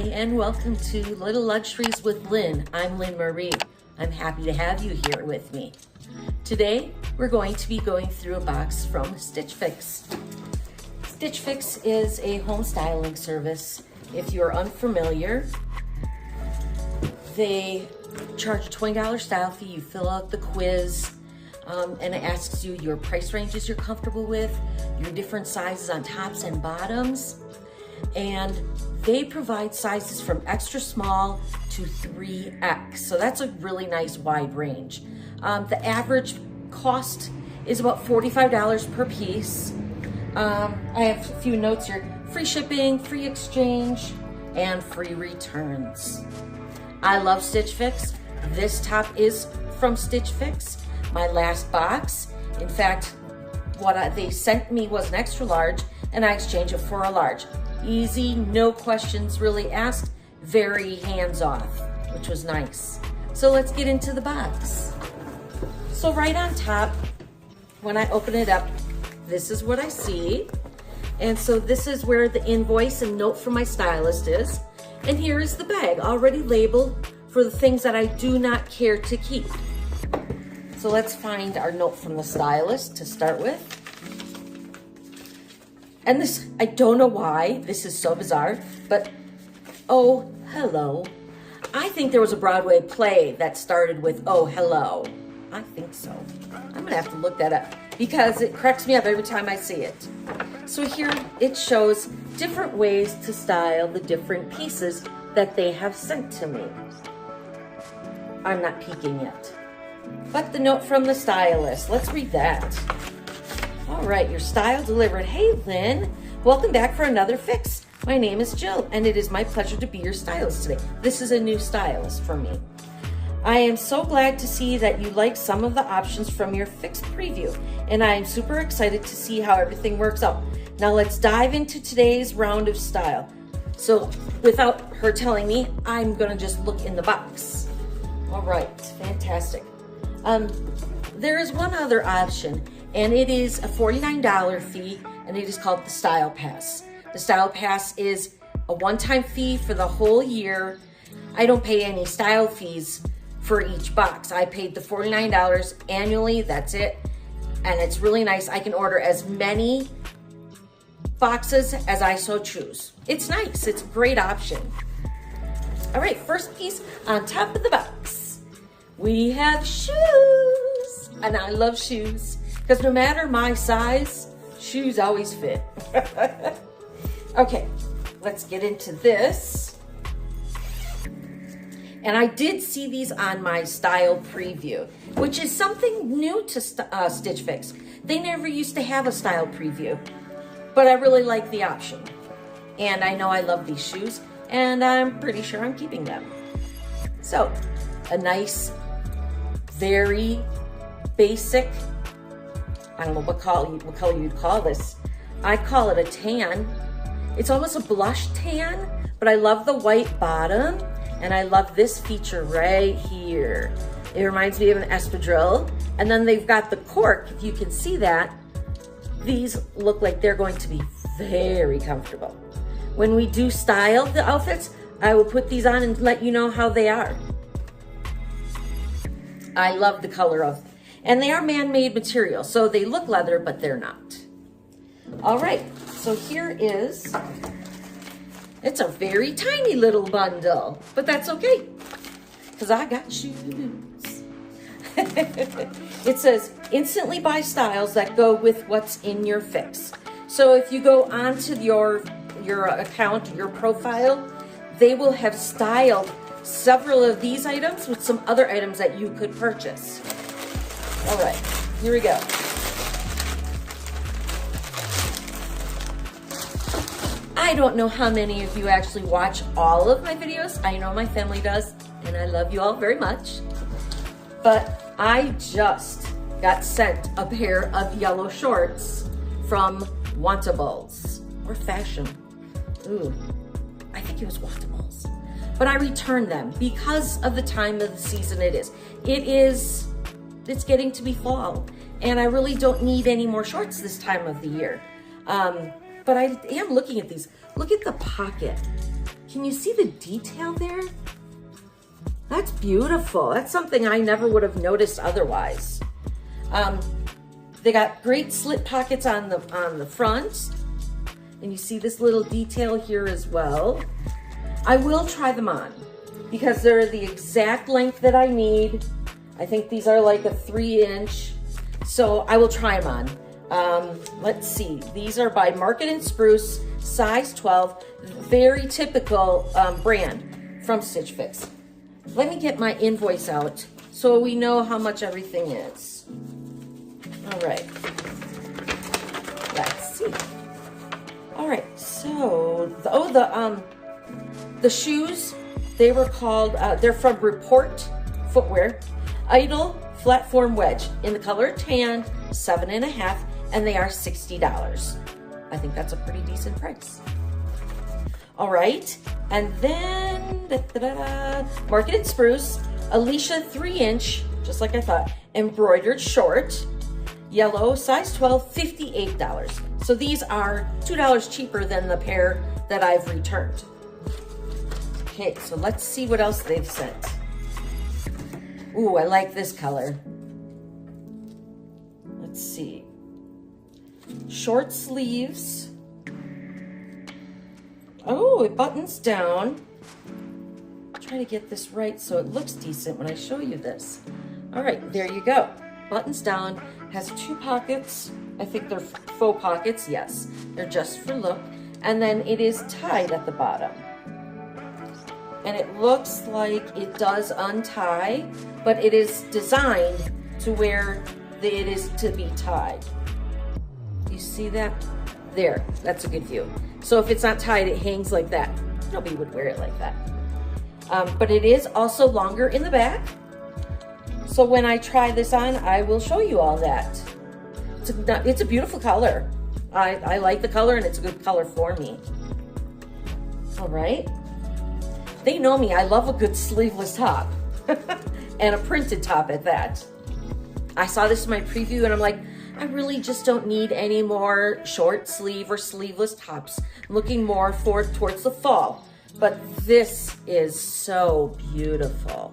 and welcome to Little Luxuries with Lynn. I'm Lynn Marie. I'm happy to have you here with me. Today, we're going to be going through a box from Stitch Fix. Stitch Fix is a home styling service. If you're unfamiliar, they charge a $20 style fee. You fill out the quiz, and it asks you your price ranges you're comfortable with, your different sizes on tops and bottoms, and they provide sizes from extra small to 3X. So that's a really nice wide range. The average cost is about $45 per piece. I have a few notes here. Free shipping, free exchange, and free returns. I love Stitch Fix. This top is from Stitch Fix. My last box, in fact, what they sent me was an extra large, and I exchanged it for a large. Easy, no questions really asked, very hands-off, which was nice. So let's get into the box. So right on top, when I open it up, this is what I see. And so this is where the invoice and note from my stylist is. And here is the bag, already labeled for the things that I do not care to keep. So let's find our note from the stylist to start with. And this, I don't know why, this is so bizarre, but oh, hello. I think there was a Broadway play that started with oh, hello. I think so. I'm gonna have to look that up because it cracks me up every time I see it. So here it shows different ways to style the different pieces that they have sent to me. I'm not peeking yet. But the note from the stylist, let's read that. All right, your style delivered. Hey, Lynn, welcome back for another fix. My name is Jill, and it is my pleasure to be your stylist today. This is a new stylist for me. I am so glad to see that you like some of the options from your fix preview, and I am super excited to see how everything works out. Now let's dive into today's round of style. So without her telling me, I'm gonna just look in the box. All right, fantastic. There is one other option, and it is a $49 fee, and it is called the Style Pass. The Style Pass is a one-time fee for the whole year. I don't pay any style fees for each box. I paid the $49 annually, that's it. And it's really nice. I can order as many boxes as I so choose. It's nice, it's a great option. All right, first piece on top of the box. We have shoes, and I love shoes because no matter my size, shoes always fit. Okay, let's get into this. And I did see these on my style preview, which is something new to Stitch Fix. They never used to have a style preview, but I really like the option. And I know I love these shoes, and I'm pretty sure I'm keeping them. So, a nice, very basic, I don't know what color you'd call this. I call it a tan. It's almost a blush tan, but I love the white bottom, and I love this feature right here. It reminds me of an espadrille. And then they've got the cork, if you can see that. These look like they're going to be very comfortable. When we do style the outfits, I will put these on and let you know how they are. I love the color of, and they are man-made material, so they look leather, but they're not. All right, so here is, it's a very tiny little bundle, but that's okay, because I got shoes. It says, instantly buy styles that go with what's in your fix. So if you go onto your account, your profile, they will have styled several of these items with some other items that you could purchase. All right, here we go. I don't know how many of you actually watch all of my videos. I know my family does, and I love you all very much. But I just got sent a pair of yellow shorts from Wantables, or Fashion. Ooh, I think it was Wantables. But I returned them because of the time of the season it is. It's getting to be fall, and I really don't need any more shorts this time of the year. But I am looking at these. Look at the pocket. Can you see the detail there? That's beautiful. That's something I never would have noticed otherwise. They got great slit pockets on the front. And you see this little detail here as well. I will try them on because they're the exact length that I need. I think these are like a 3-inch. So I will try them on. Let's see. These are by Market & Spruce, size 12. Very typical brand from Stitch Fix. Let me get my invoice out so we know how much everything is. All right. Let's see. All right. So, the shoes, they were called, they're from Report Footwear. Idle Flatform Wedge in the color tan, 7.5, and they are $60. I think that's a pretty decent price. All right, and then Market & Spruce, Alicia 3-inch, just like I thought, embroidered short, yellow, size 12, $58. So these are $2 cheaper than the pair that I've returned. Okay, so let's see what else they've sent. Ooh, I like this color. Let's see. Short sleeves. Oh, it buttons down. I'll try to get this right so it looks decent when I show you this. All right, there you go. Buttons down, has 2 pockets. I think they're faux pockets, yes. They're just for look. And then it is tied at the bottom. And it looks like it does untie, but it is designed to where it is to be tied. You see that? There, that's a good view. So if it's not tied, it hangs like that. Nobody would wear it like that. But it is also longer in the back. So when I try this on, I will show you all that. It's a beautiful color. I like the color and it's a good color for me. All right. They know me, I love a good sleeveless top. And a printed top at that. I saw this in my preview and I'm like, I really just don't need any more short sleeve or sleeveless tops. I'm looking more towards the fall. But this is so beautiful.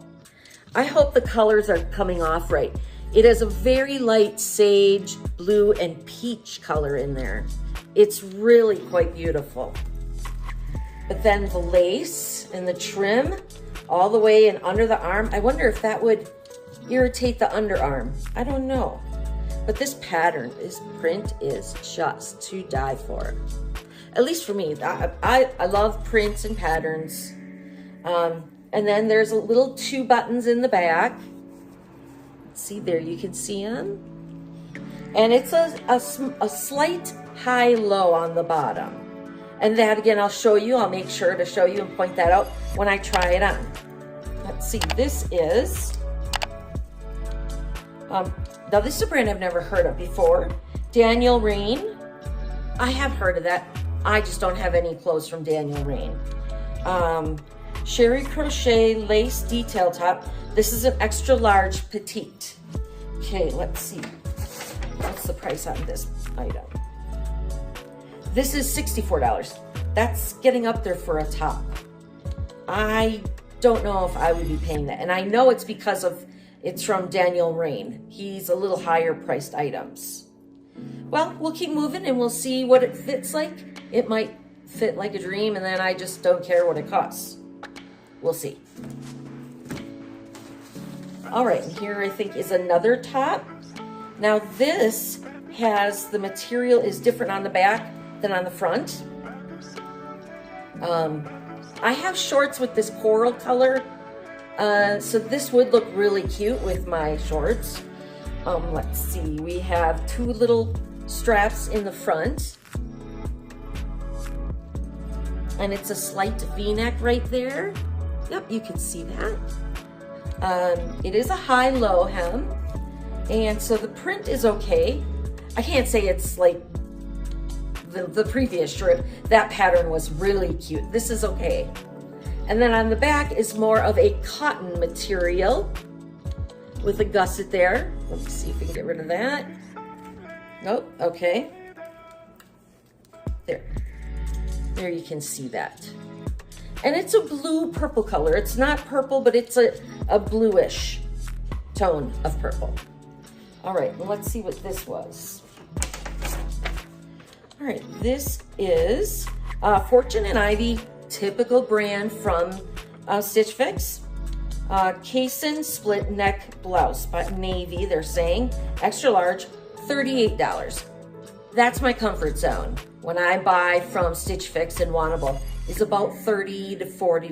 I hope the colors are coming off right. It has a very light sage, blue, and peach color in there. It's really quite beautiful. But then the lace and the trim all the way and under the arm, I wonder if that would irritate the underarm. I don't know. But this pattern, this print is just to die for. At least for me. I love prints and patterns. And then there's a little 2 buttons in the back. See there, you can see them. And it's a slight high-low on the bottom. And that again, I'll show you. I'll make sure to show you and point that out when I try it on. Let's see, this is, now this is a brand I've never heard of before. Daniel Rain. I have heard of that. I just don't have any clothes from Daniel Rain. Sherry crochet lace detail top. This is an extra large petite. Okay, let's see. What's the price on this item? This is $64. That's getting up there for a top. I don't know if I would be paying that. And I know it's because it's from Daniel Rain. He's a little higher priced items. Well, we'll keep moving and we'll see what it fits like. It might fit like a dream and then I just don't care what it costs. We'll see. All right, and here I think is another top. Now this has, the material is different on the back than on the front. I have shorts with this coral color, so this would look really cute with my shorts. Let's see, we have 2 little straps in the front. And it's a slight V-neck right there. Yep, you can see that. It is a high-low hem. And so the print is okay. I can't say it's like the previous strip. That pattern was really cute. This is okay. And then on the back is more of a cotton material with a gusset there. Let me see if we can get rid of that. Nope, okay. There you can see that. And it's a blue purple color. It's not purple, but it's a bluish tone of purple. All right, well, let's see what this was. All right, this is Fortune and Ivy, typical brand from Stitch Fix. Cason split neck blouse, but navy, they're saying. Extra large, $38. That's my comfort zone. When I buy from Stitch Fix and Wannable, is about $30 to $40.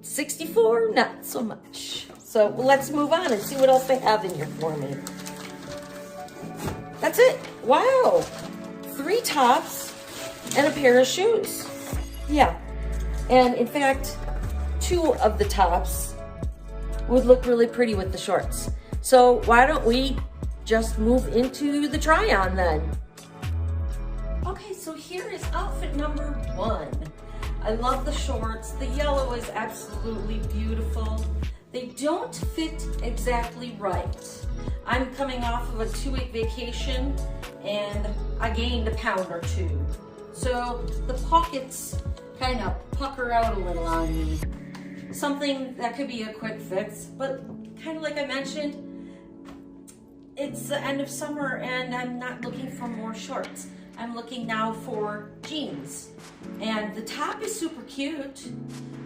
$64, not so much. So let's move on and see what else they have in here for me. That's it. Wow. 3 tops and a pair of shoes. Yeah. And in fact, 2 of the tops would look really pretty with the shorts. So why don't we just move into the try-on then? Okay, so here is outfit number 1. I love the shorts. The yellow is absolutely beautiful. They don't fit exactly right. I'm coming off of a 2-week vacation and I gained a pound or 2. So the pockets kind of pucker out a little on me. Something that could be a quick fix, but kind of like I mentioned, it's the end of summer and I'm not looking for more shorts. I'm looking now for jeans. And the top is super cute.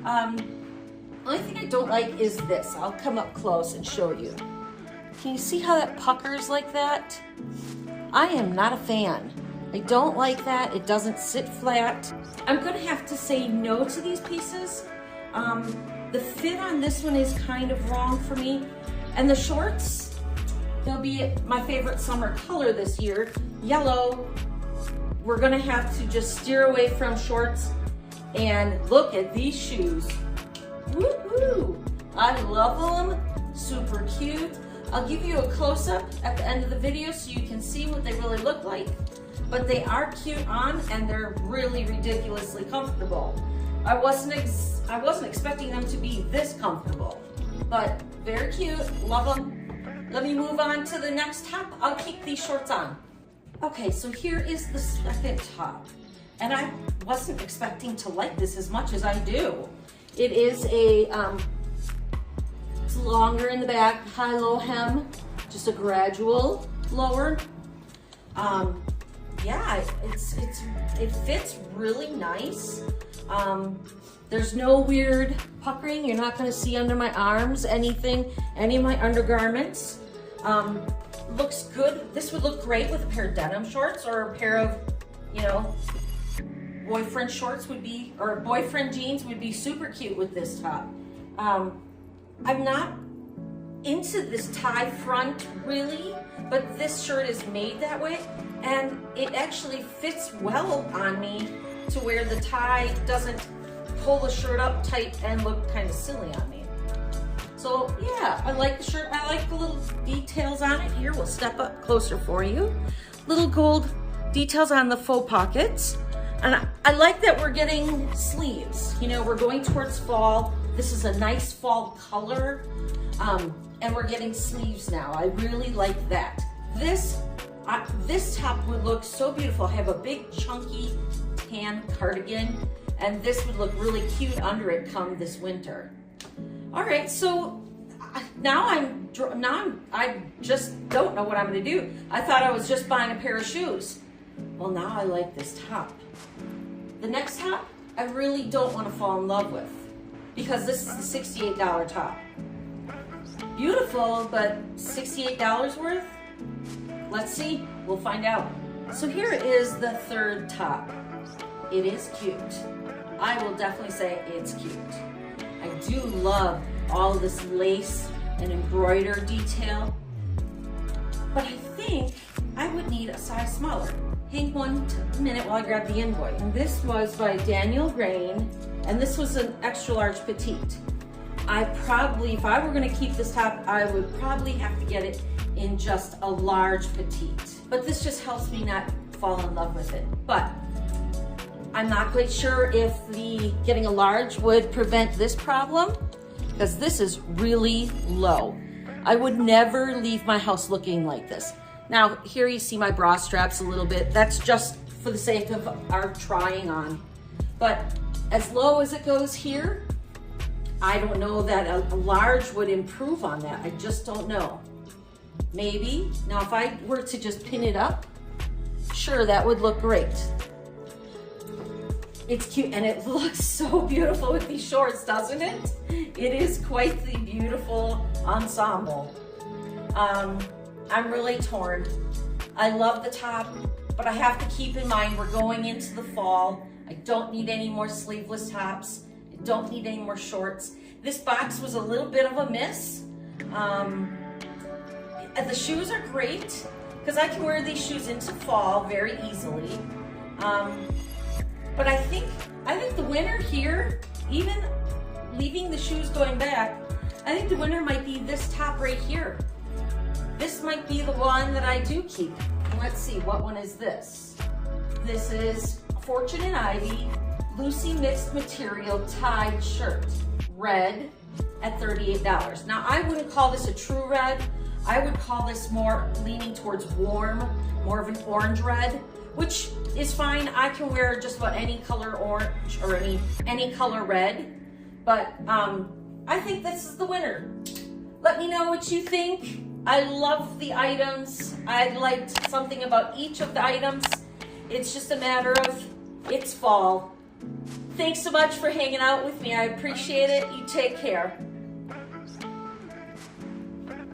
The only thing I don't like is this. I'll come up close and show you. Can you see how that puckers like that? I am not a fan. I don't like that. It doesn't sit flat. I'm gonna have to say no to these pieces. The fit on this one is kind of wrong for me. And the shorts, they'll be my favorite summer color this year, yellow. We're gonna have to just steer away from shorts and look at these shoes. Woo-hoo! I love them, super cute. I'll give you a close-up at the end of the video so you can see what they really look like. But they are cute on and they're really ridiculously comfortable. I wasn't expecting them to be this comfortable, but very cute, love them. Let me move on to the next top. I'll keep these shorts on. Okay, so here is the second top. And I wasn't expecting to like this as much as I do. It is it's longer in the back, high-low hem, just a gradual lower. Yeah, it fits really nice. There's no weird puckering. You're not gonna see under my arms anything, any of my undergarments. Looks good. This would look great with a pair of denim shorts or a pair of, you know, boyfriend shorts would be, or boyfriend jeans would be super cute with this top. I'm not into this tie front really, but this shirt is made that way and it actually fits well on me to where the tie doesn't pull the shirt up tight and look kind of silly on me. So yeah, I like the shirt. I like the little details on it. Here, we'll step up closer for you. Little gold details on the faux pockets. And I like that we're getting sleeves. You know, we're going towards fall. This is a nice fall color. And we're getting sleeves now. I really like that. This top would look so beautiful. I have a big chunky tan cardigan and this would look really cute under it come this winter. All right, so now I just don't know what I'm gonna do. I thought I was just buying a pair of shoes. Well, now I like this top. The next top, I really don't wanna fall in love with because this is the $68 top. Beautiful, but $68 worth? Let's see, we'll find out. So here is the third top. It is cute. I will definitely say it's cute. I do love all this lace and embroider detail, but I think I would need a size smaller. Hang one minute while I grab the invoice. And this was by Daniel Grain, and this was an extra large petite. I probably, if I were gonna keep this top, I would probably have to get it in just a large petite. But this just helps me not fall in love with it. But I'm not quite sure if the getting a large would prevent this problem, because this is really low. I would never leave my house looking like this. Now, here you see my bra straps a little bit. That's just for the sake of our trying on. But as low as it goes here. I don't know that a large would improve on that. I just don't know. Maybe. Now, if I were to just pin it up, sure, that would look great. It's cute, and it looks so beautiful with these shorts, doesn't it? It is quite the beautiful ensemble. I'm really torn. I love the top, but I have to keep in mind we're going into the fall. I don't need any more sleeveless tops. I don't need any more shorts. This box was a little bit of a miss. The shoes are great because I can wear these shoes into fall very easily. But I think the winner here, even leaving the shoes going back, I think the winner might be this top right here. This might be the one that I do keep. Let's see, what one is this? This is Fortune and Ivy Lucy mixed material tied shirt, red at $38. Now I wouldn't call this a true red. I would call this more leaning towards warm, more of an orange red, which is fine. I can wear just about any color orange or any color red, but I think this is the winner. Let me know what you think. I love the items. I liked something about each of the items. It's just a matter of, it's fall. Thanks so much for hanging out with me. I appreciate it. You take care.